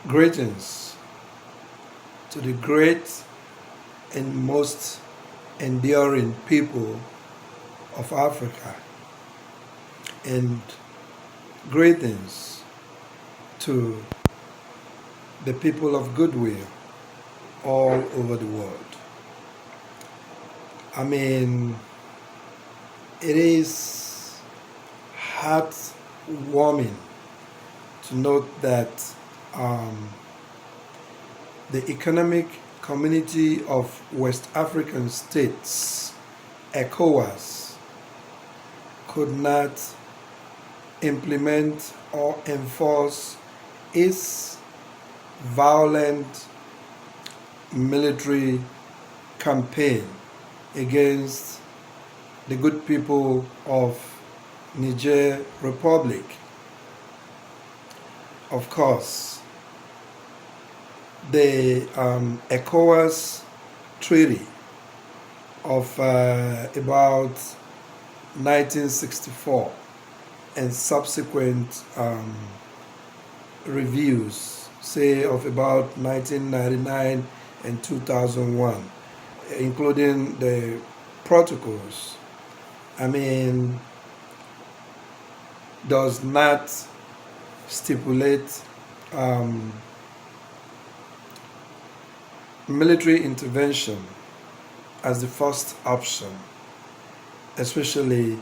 Greetings to the great and most enduring people of Africa, and greetings to the people of goodwill all over the world. I mean, it is heartwarming to note that um, the Economic Community of West African States, ECOWAS, could not implement or enforce its violent military campaign against the good people of Niger Republic. Of course, the ECOWAS Treaty of about 1964 and subsequent reviews, say of about 1999 and 2001, including the protocols, does not stipulate military intervention as the first option, especially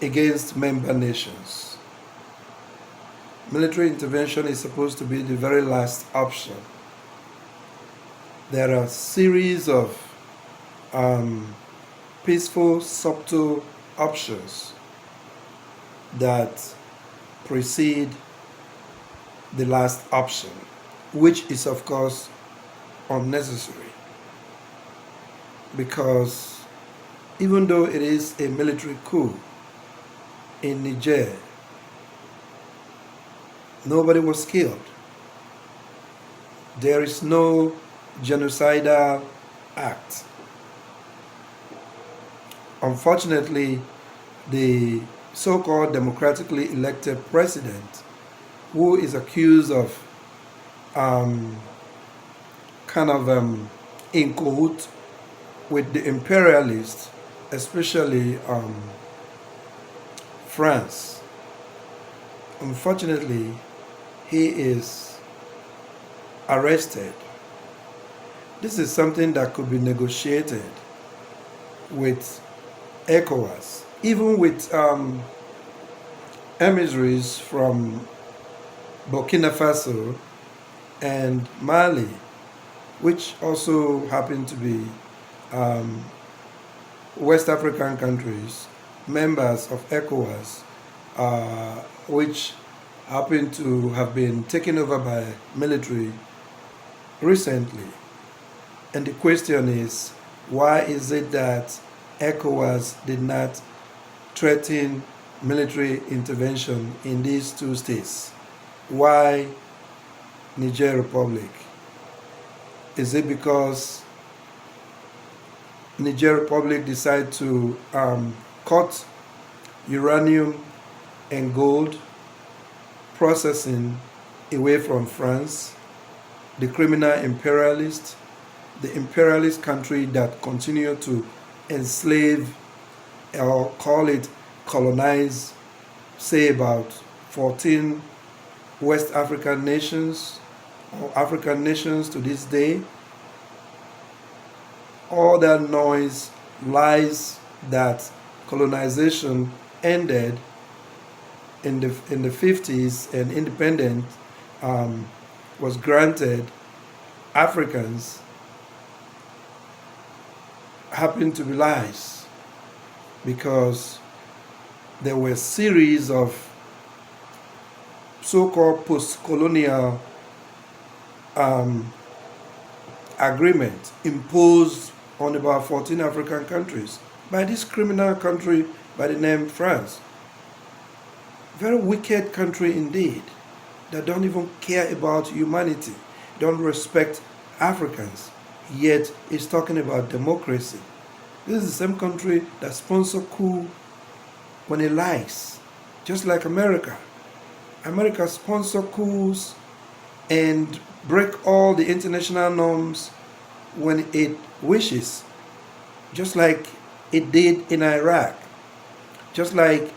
against member nations. Military intervention is supposed to be the very last option. There are a series of peaceful, subtle options that precede the last option, which is of course unnecessary, because even though it is a military coup in Niger, nobody was killed. There is no genocidal act. Unfortunately, the so-called democratically elected president, who is accused of in cahoots with the Imperialists, especially France. Unfortunately, he is arrested. This is something that could be negotiated with ECOWAS, even with emissaries from Burkina Faso and Mali, which also happen to be West African countries, members of ECOWAS, which happen to have been taken over by military recently. And the question is, why is it that ECOWAS did not threaten military intervention in these two states? Why Niger Republic? Is it because Niger Republic decided to cut uranium and gold processing away from France, the criminal imperialist, the imperialist country that continue to enslave or call it colonize, say about 14 West African nations or African nations to this day? All that noise lies that colonization ended in the 50s and independence was granted Africans happen to be lies, because there were a series of so-called post-colonial agreements imposed on about 14 African countries by this criminal country by the name France. Very wicked country indeed, that don't even care about humanity, don't respect Africans, yet is talking about democracy. This is the same country that sponsors coup when it likes, just like America. America sponsor coups and break all the international norms when it wishes, just like it did in Iraq, just like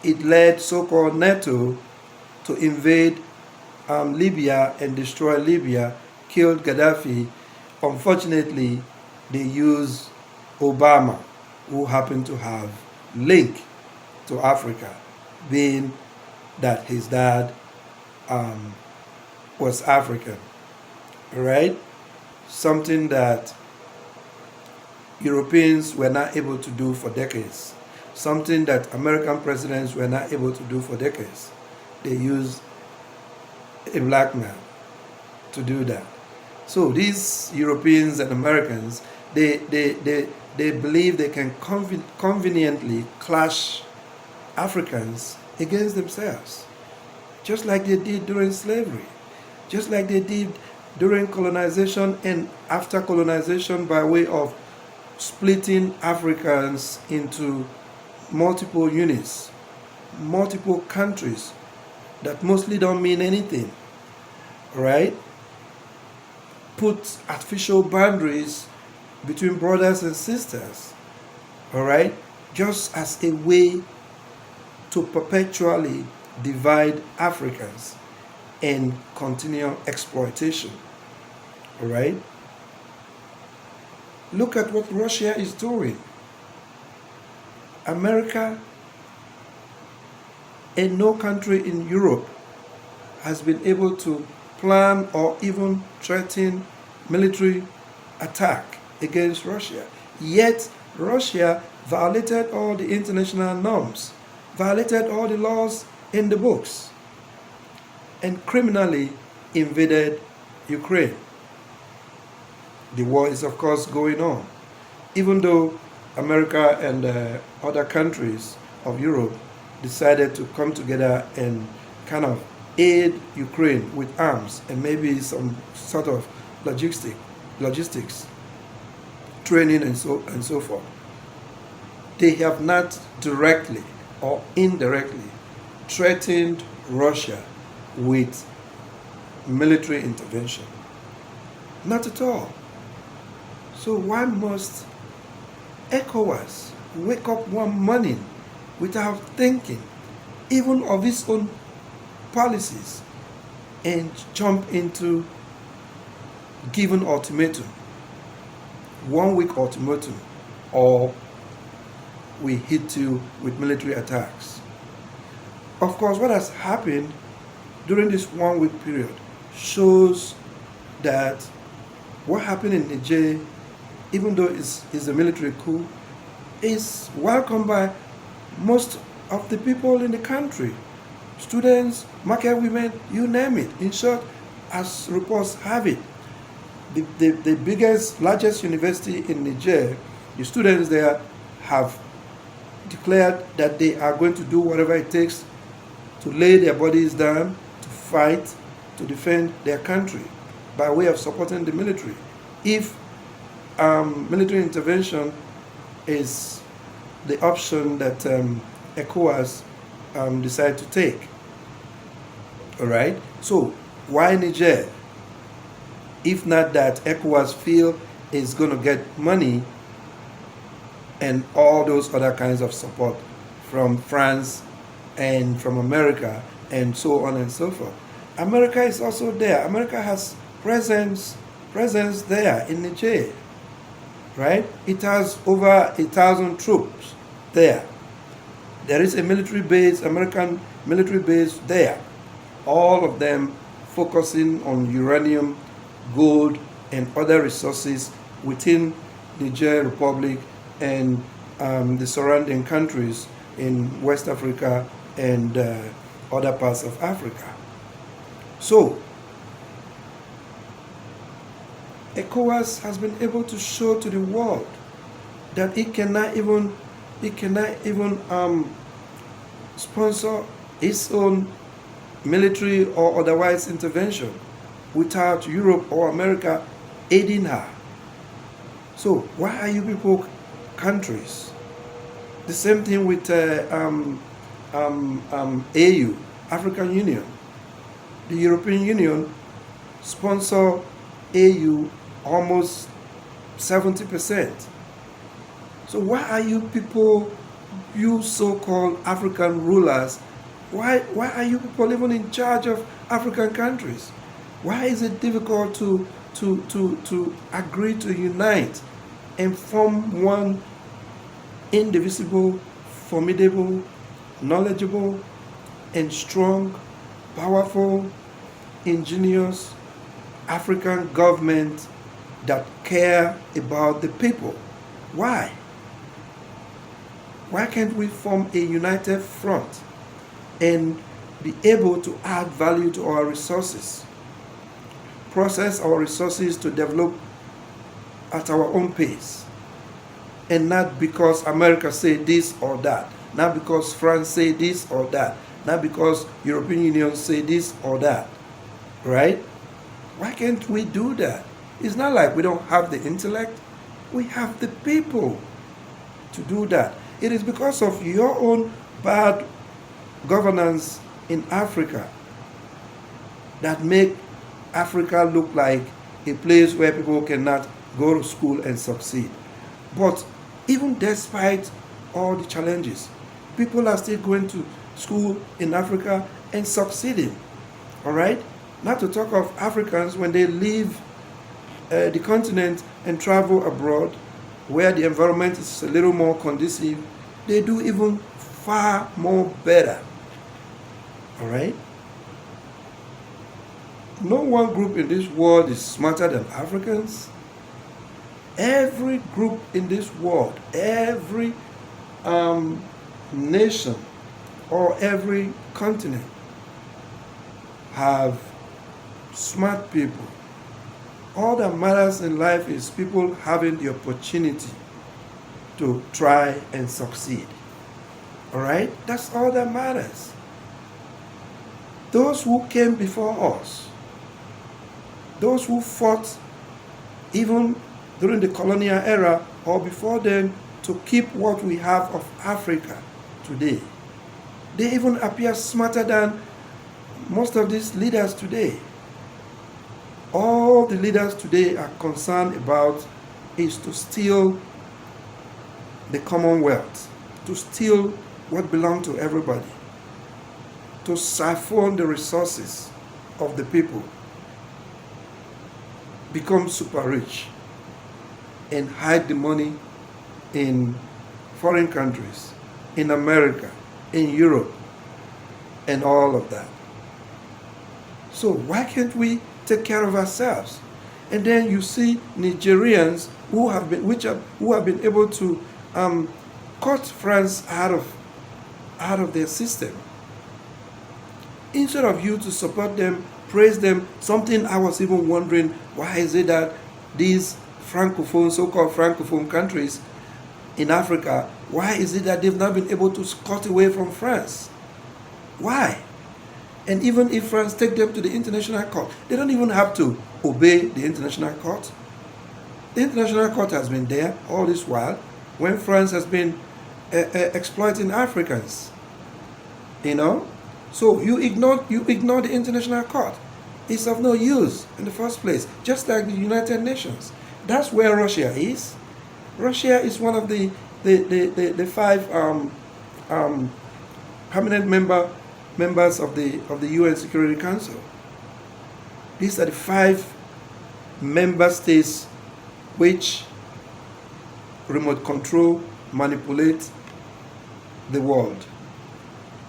it led so-called NATO to invade Libya and destroy Libya, killed Gaddafi. Unfortunately, they used Obama, who happened to have link to Africa, being that his dad was African, right? Something that Europeans were not able to do for decades, something that American presidents were not able to do for decades. They used a black man to do that. So these Europeans and Americans, they believe they can conveniently clash Africans against themselves, just like they did during slavery, just like they did during colonization and after colonization, by way of splitting Africans into multiple units, multiple countries that mostly don't mean anything, right? Put artificial boundaries between brothers and sisters, all right? Just as a way to perpetually divide Africans and continue exploitation, all right? Look at what Russia is doing. America and no country in Europe has been able to plan or even threaten military attack against Russia. Yet Russia violated all the international norms, violated all the laws in the books, and criminally invaded Ukraine. The war is, of course, going on. Even though America and other countries of Europe decided to come together and kind of aid Ukraine with arms and maybe some sort of logistics, training, and so forth, they have not directly or indirectly threatened Russia with military intervention. Not at all. So why must ECOWAS wake up one morning without thinking even of its own policies and jump into given ultimatum, 1 week ultimatum, or we hit you with military attacks? Of course, what has happened during this 1 week period shows that what happened in Niger, even though it's a military coup, is welcomed by most of the people in the country. Students, market women, you name it. In short, as reports have it, the biggest, largest university in Niger, the students there have declared that they are going to do whatever it takes to lay their bodies down, to fight, to defend their country by way of supporting the military. If military intervention is the option that ECOWAS decide to take. All right? So why Niger? If not that ECOWAS feel is going to get money and all those other kinds of support from France and from America and so on and so forth. America is also there. America has presence there in Niger, right? It has over 1,000 troops there. There is a military base, American military base there. All of them focusing on uranium, gold, and other resources within Niger Republic and the surrounding countries in West Africa and other parts of Africa. So, ECOWAS has been able to show to the world that it cannot even sponsor its own military or otherwise intervention without Europe or America aiding her. So why are you people countries? The same thing with AU, African Union. The European Union sponsor AU almost 70%. So why are you people, you so-called African rulers, why are you people even in charge of African countries? Why is it difficult to agree to unite and form one indivisible, formidable, knowledgeable, and strong, powerful, ingenious African government that care about the people? Why? Why can't we form a united front and be able to add value to our resources, process our resources to develop at our own pace, and not because America say this or that, not because France say this or that, not because European Union say this or that, right? Why can't we do that? It's not like we don't have the intellect. We have the people to do that. It is because of your own bad governance in Africa that make Africa look like a place where people cannot go to school and succeed. But even despite all the challenges, people are still going to school in Africa and succeeding. All right? Not to talk of Africans when they leave the continent and travel abroad, where the environment is a little more conducive, they do even far more better. All right? No one group in this world is smarter than Africans. Every group in this world, every nation or every continent have smart people. All that matters in life is people having the opportunity to try and succeed. All right? That's all that matters. Those who came before us, those who fought even during the colonial era or before then to keep what we have of Africa today, they even appear smarter than most of these leaders today. All the leaders today are concerned about is to steal the Commonwealth, to steal what belongs to everybody, to siphon the resources of the people, become super rich, and hide the money in foreign countries, in America, in Europe, and all of that. So why can't we take care of ourselves? And then you see Nigerians who have been able to cut France out of their system. Instead of you to support them, praise them, something I was even wondering, why is it that these francophone, so-called francophone countries in Africa, why is it that they've not been able to cut away from France? Why? And even if France take them to the international court, they don't even have to obey the international court. The international court has been there all this while when France has been exploiting Africans. You know? So you ignore the international court. It's of no use in the first place, just like the United Nations. That's where Russia is. Russia is one of the five permanent members of the UN Security Council. These are the 5 member states which remote control, manipulate the world.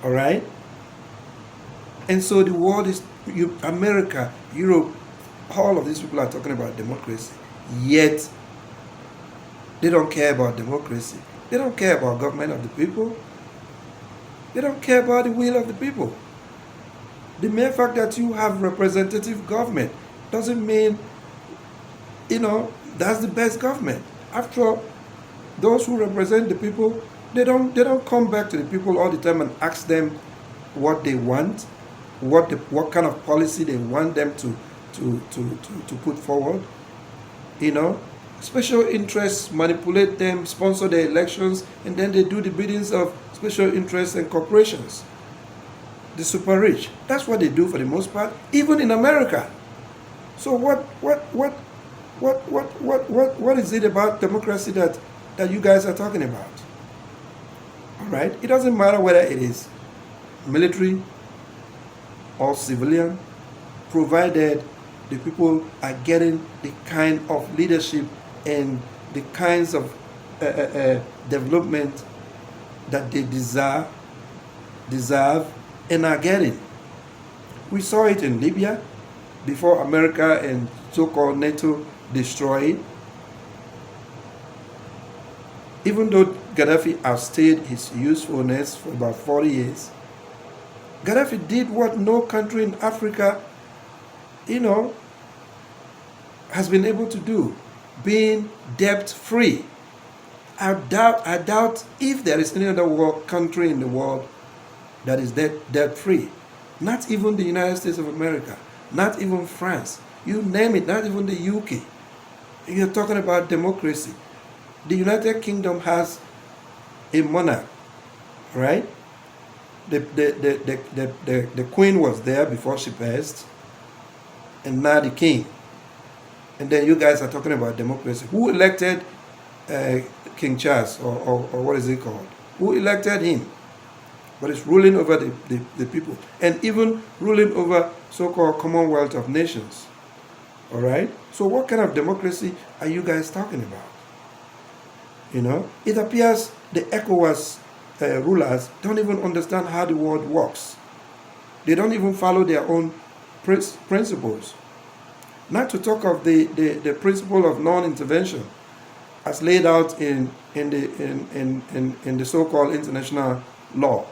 All right? And so the world is, America, Europe, all of these people are talking about democracy. Yet, they don't care about democracy. They don't care about government of the people. They don't care about the will of the people. The mere fact that you have representative government doesn't mean, that's the best government. After all, those who represent the people, they don't come back to the people all the time and ask them what they want, what kind of policy they want them to put forward. Special interests manipulate them, sponsor their elections, and then they do the biddings of special interests and corporations. the super rich. That's what they do for the most part, even in America. So what is it about democracy that you guys are talking about? All right? It doesn't matter whether it is military or civilian, provided the people are getting the kind of leadership and the kinds of development that they deserve and are getting. We saw it in Libya before America and so-called NATO destroyed it. Even though Gaddafi outstayed his usefulness for about 40 years, Gaddafi did what no country in Africa, has been able to do, being debt-free. I doubt if there is any other country in the world that is debt-free. Not even the United States of America, not even France, you name it, not even the UK. You're talking about democracy. The United Kingdom has a monarch, right? The queen was there before she passed, and now the king. And then you guys are talking about democracy. Who elected King Charles, or what is it called? Who elected him? But it's ruling over the people, and even ruling over so-called Commonwealth of Nations. All right? So what kind of democracy are you guys talking about? It appears the ECOWAS rulers don't even understand how the world works. They don't even follow their own principles. Not to talk of the principle of non-intervention as laid out in the so-called international law,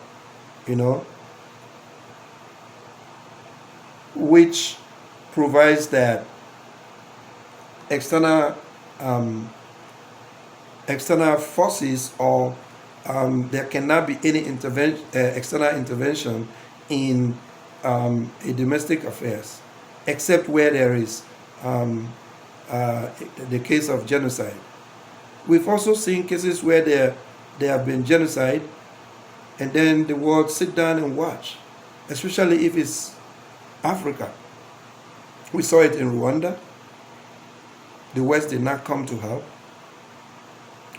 which provides that external forces, or there cannot be any external intervention in a domestic affairs, except where there is the case of genocide. We've also seen cases where there have been genocide, and then the world sit down and watch, especially if it's Africa. We saw it in Rwanda. The West did not come to help.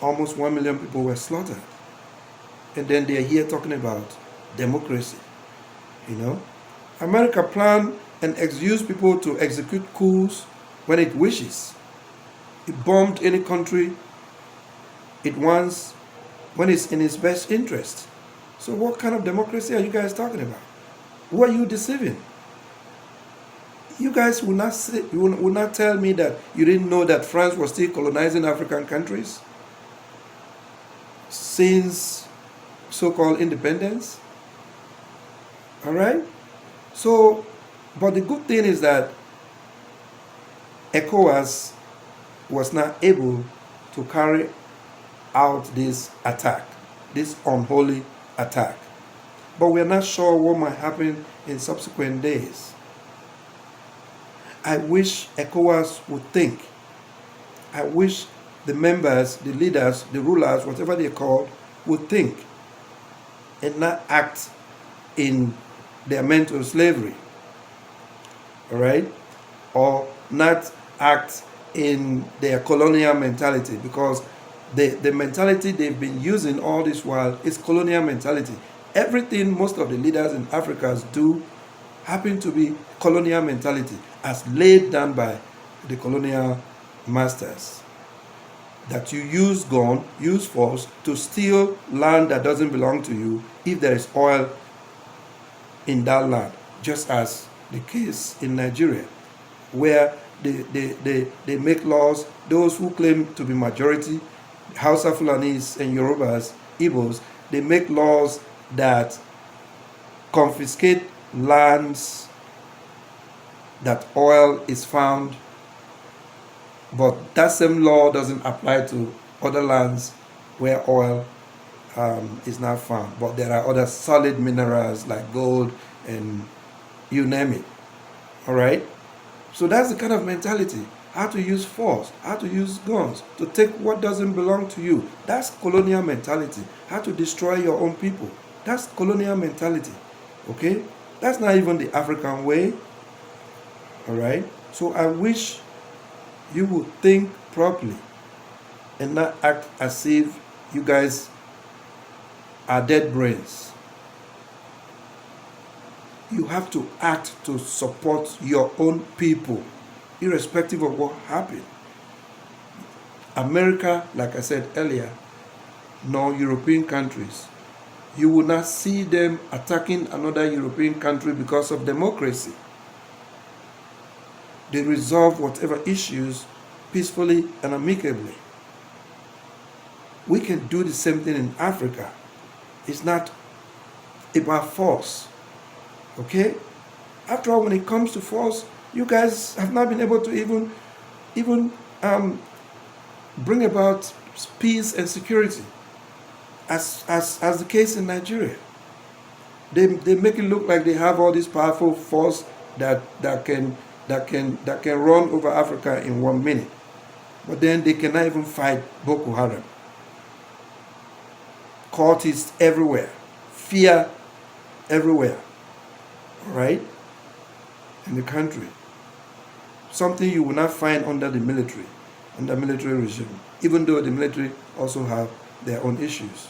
Almost 1 million people were slaughtered. And then they're here talking about democracy. America planned and used people to execute coups when it wishes. It bombed any country it wants when it's in its best interest. So what kind of democracy are you guys talking about? Who are you deceiving? You guys will not tell me that you didn't know that France was still colonizing African countries since so-called independence. All right? So, but the good thing is that ECOWAS was not able to carry out this attack, this unholy attack. But we're not sure what might happen in subsequent days. I wish ECOWAS would think. I wish the members, the leaders, the rulers, whatever they're called, would think and not act in their mental slavery. All right? Or not act in their colonial mentality, because the mentality they've been using all this while is colonial mentality. Everything most of the leaders in Africa do happen to be colonial mentality as laid down by the colonial masters. That you use gun, use force to steal land that doesn't belong to you if there is oil in that land, just as the case in Nigeria, where they make laws, those who claim to be majority, Hausa Fulanis and Yorubas, Igbos, they make laws that confiscate lands that oil is found, but that same law doesn't apply to other lands where oil is not found. But there are other solid minerals like gold and you name it. All right? So that's the kind of mentality. How to use force, how to use guns to take what doesn't belong to you. That's colonial mentality. How to destroy your own people. That's colonial mentality. Okay? That's not even the African way. All right? So I wish you would think properly and not act as if you guys are dead brains. You have to act to support your own people, irrespective of what happened. America, like I said earlier, nor European countries, you will not see them attacking another European country because of democracy. They resolve whatever issues peacefully and amicably. We can do the same thing in Africa. It's not about force. Okay? After all, when it comes to force, you guys have not been able to even bring about peace and security, as the case in Nigeria. They make it look like they have all this powerful force that can run over Africa in 1 minute, but then they cannot even fight Boko Haram. Cultists everywhere, fear everywhere. All right, in the country, something you will not find under the military regime, even though the military also have their own issues.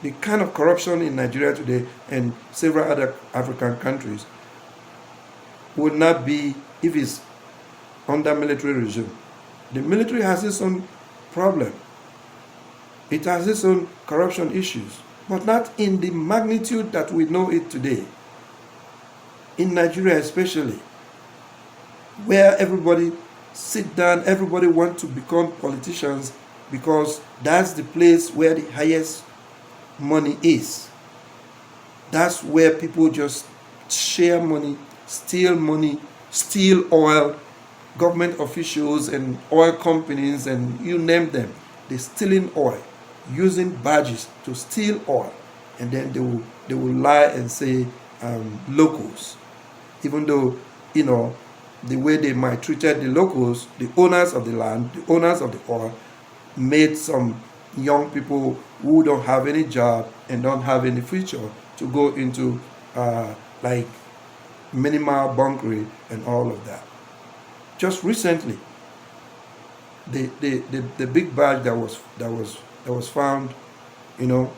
The kind of corruption in Nigeria today and several other African countries would not be if it's under military regime. The military has its own problem. It has its own corruption issues, but not in the magnitude that we know it today. In Nigeria especially, where everybody sit down, everybody wants to become politicians because that's the place where the highest money is. That's where people just share money, steal oil, government officials and oil companies and you name them. They're stealing oil, using badges to steal oil, and then they will lie and say locals, even though the way they maltreated the locals, the owners of the land, the owners of the oil, made some young people who don't have any job and don't have any future to go into like minimal bunkering and all of that. Just recently, the big badge that was found,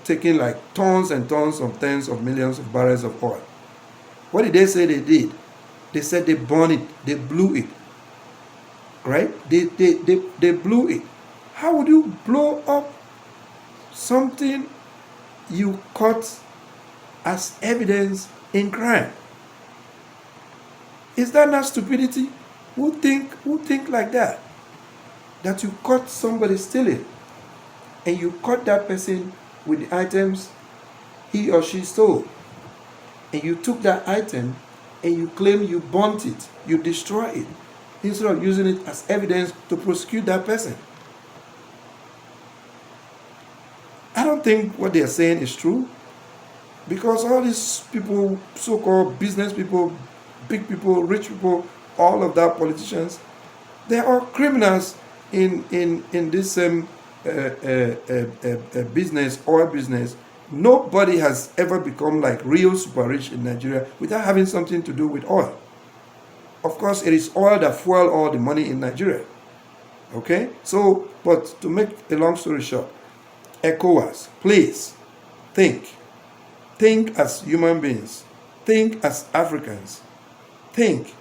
taking like tons and tons of tens of millions of barrels of oil. What did they say they did? They said they burned it, they blew it. Right? They blew it. How would you blow up something you caught as evidence in crime? Is that not stupidity? Who think like that? That you caught somebody stealing and you caught that person with the items he or she stole, and you took that item and you claim you burnt it, you destroy it, instead of using it as evidence to prosecute that person. I don't think what they're saying is true, because all these people, so-called business people, big people, rich people, all of that politicians, they're all criminals in this same business, oil business. Nobody has ever become like real super rich in Nigeria without having something to do with oil. Of course, it is oil that fuel all the money in Nigeria. Okay? So, but to make a long story short, ECOWAS, please think. Think as human beings. Think as Africans. Think.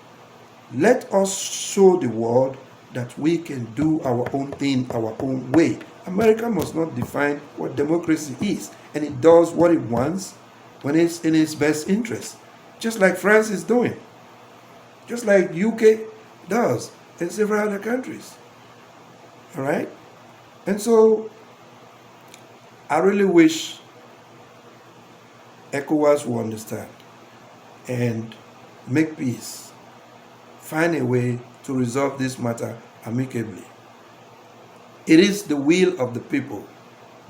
Let us show the world that we can do our own thing our own way. America must not define what democracy is, and it does what it wants when it's in its best interest, just like France is doing, just like UK does, and several other countries. All right? And so I really wish ECOWAS will understand and make peace, find a way to resolve this matter amicably. It is the will of the people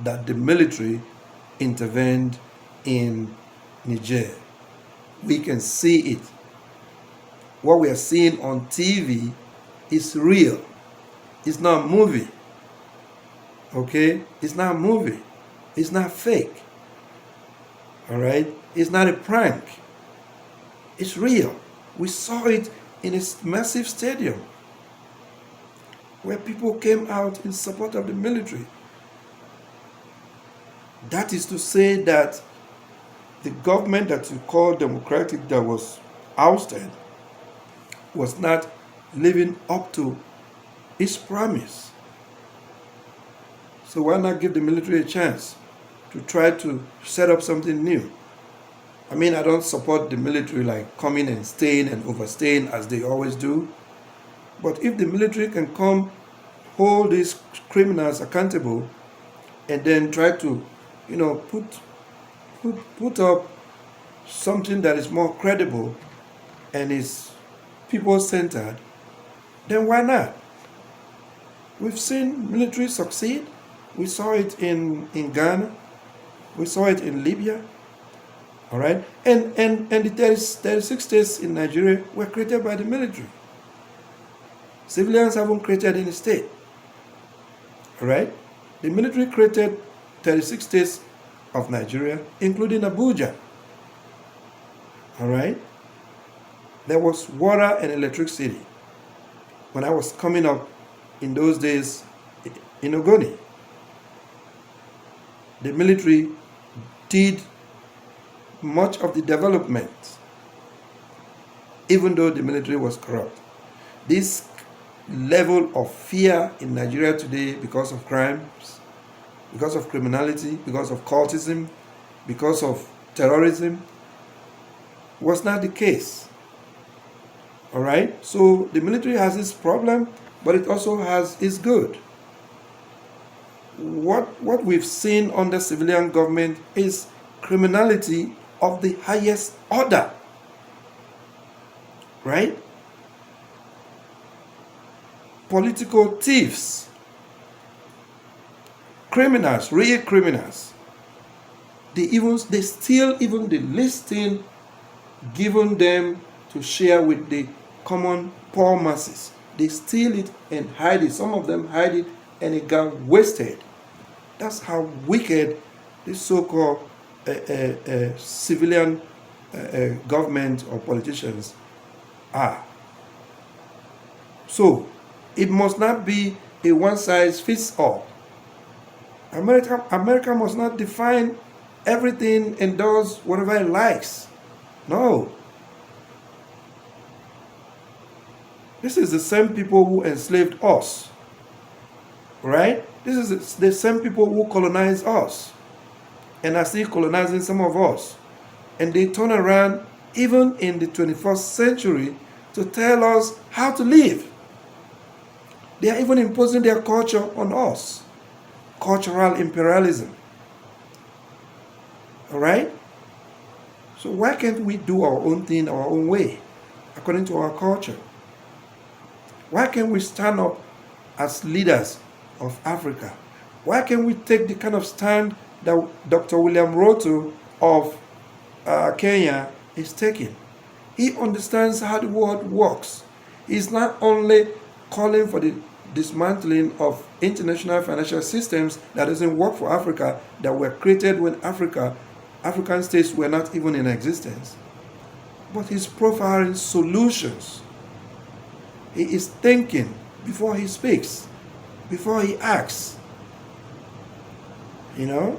that the military intervened in Niger. We can see it. What we are seeing on TV is real. It's not a movie. Okay? It's not a movie. It's not fake. All right? It's not a prank. It's real. We saw it in a massive stadium where people came out in support of the military. That is to say that the government that you call democratic that was ousted was not living up to its promise. So why not give the military a chance to try to set up something new? I mean, I don't support the military like coming and staying and overstaying as they always do. But if the military can come, hold these criminals accountable, and then try to, put up something that is more credible and is people-centered, then why not? We've seen military succeed. We saw it in Ghana. We saw it in Libya. All right? And the 36 states in Nigeria were created by the military. Civilians haven't created any state. All right? The military created 36 states of Nigeria, including Abuja. All right? There was water and electricity when I was coming up in those days in Ogoni. The military did much of the development, even though the military was corrupt. This level of fear in Nigeria today because of crimes, because of criminality, because of cultism, because of terrorism, was not the case. All right? So the military has its problem, but it also has its good. What we've seen under civilian government is criminality of the highest order. Right? Political thieves, criminals, real criminals. They steal even the listing given them to share with the common poor masses. They steal it and hide it. Some of them hide it and it got wasted. That's how wicked this so-called civilian government or politicians are. So, it must not be a one-size-fits-all. America must not define everything and does whatever it likes. No. This is the same people who enslaved us. Right? This is the same people who colonized us and are still colonizing some of us. And they turn around, even in the 21st century, to tell us how to live. They are even imposing their culture on us. Cultural imperialism. All right? So why can't we do our own thing our own way, according to our culture? Why can't we stand up as leaders of Africa? Why can't we take the kind of stand that Dr. William Ruto of Kenya is taking? He understands how the world works. He's not only calling for the dismantling of international financial systems that doesn't work for Africa, that were created when African states were not even in existence. But he's profiling solutions. He is thinking before he speaks, before he acts. And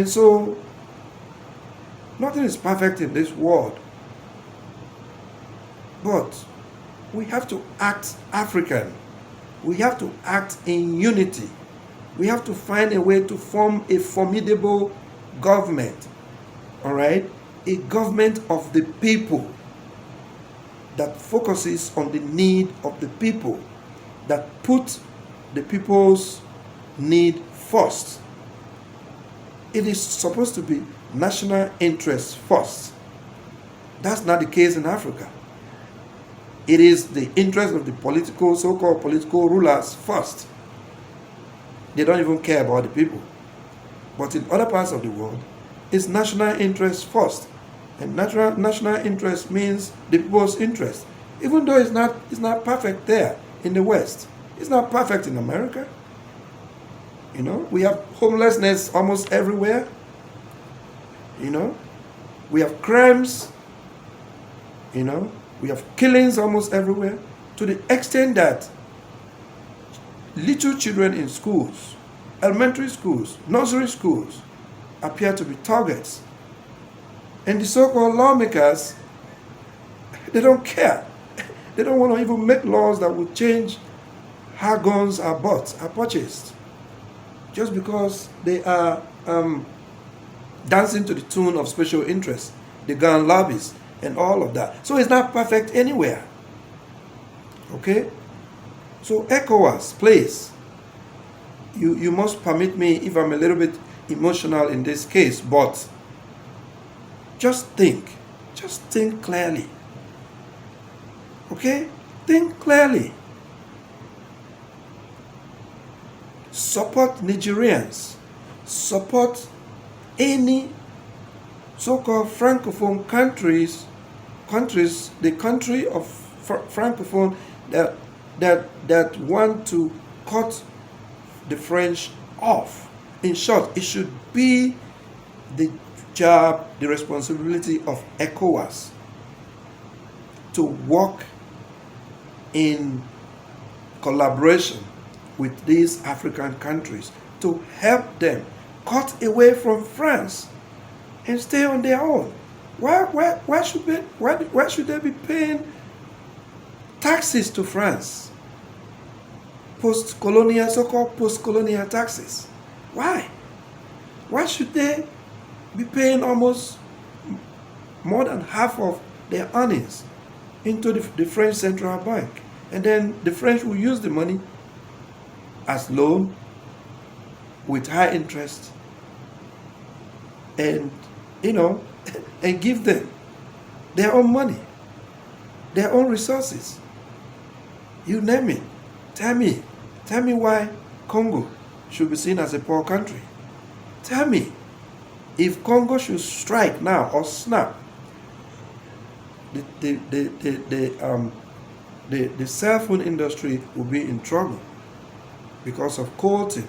so, nothing is perfect in this world. But we have to act African. We have to act in unity. We have to find a way to form a formidable government. All right? A government of the people that focuses on the need of the people, that put the people's need first. It is supposed to be national interest first. That's not the case in Africa. It is the interest of the so-called political rulers first. They don't even care about the people. But in other parts of the world, it's national interest first. And national interest means the people's interest. Even though it's not perfect there in the West. It's not perfect in America. We have homelessness almost everywhere. You know, we have crimes, you know, we have killings almost everywhere, to the extent that little children in schools, elementary schools, nursery schools, appear to be targets. And the so-called lawmakers, they don't care. They don't want to even make laws that would change how guns are bought, are purchased, just because they are dancing to the tune of special interests, the gun lobbies, and all of that. So it's not perfect anywhere. Okay? So ECOWAS, please, you must permit me if I'm a little bit emotional in this case, but just think clearly. Okay? Think clearly. Support Nigerians. Support any so-called Francophone countries, the country of Francophone that want to cut the French off. In short, it should be the job, the responsibility of ECOWAS to work in collaboration with these African countries to help them cut away from France and stay on their own. Why should they be paying taxes to France? Post-colonial, so-called post-colonial taxes. Why? Why should they be paying almost more than half of their earnings into the French central bank? And then the French will use the money as loan with high interest and, you know, and give them their own money, their own resources. You name it. Tell me why Congo should be seen as a poor country. Tell me, if Congo should strike now or snap, the cell phone industry will be in trouble because of quoting.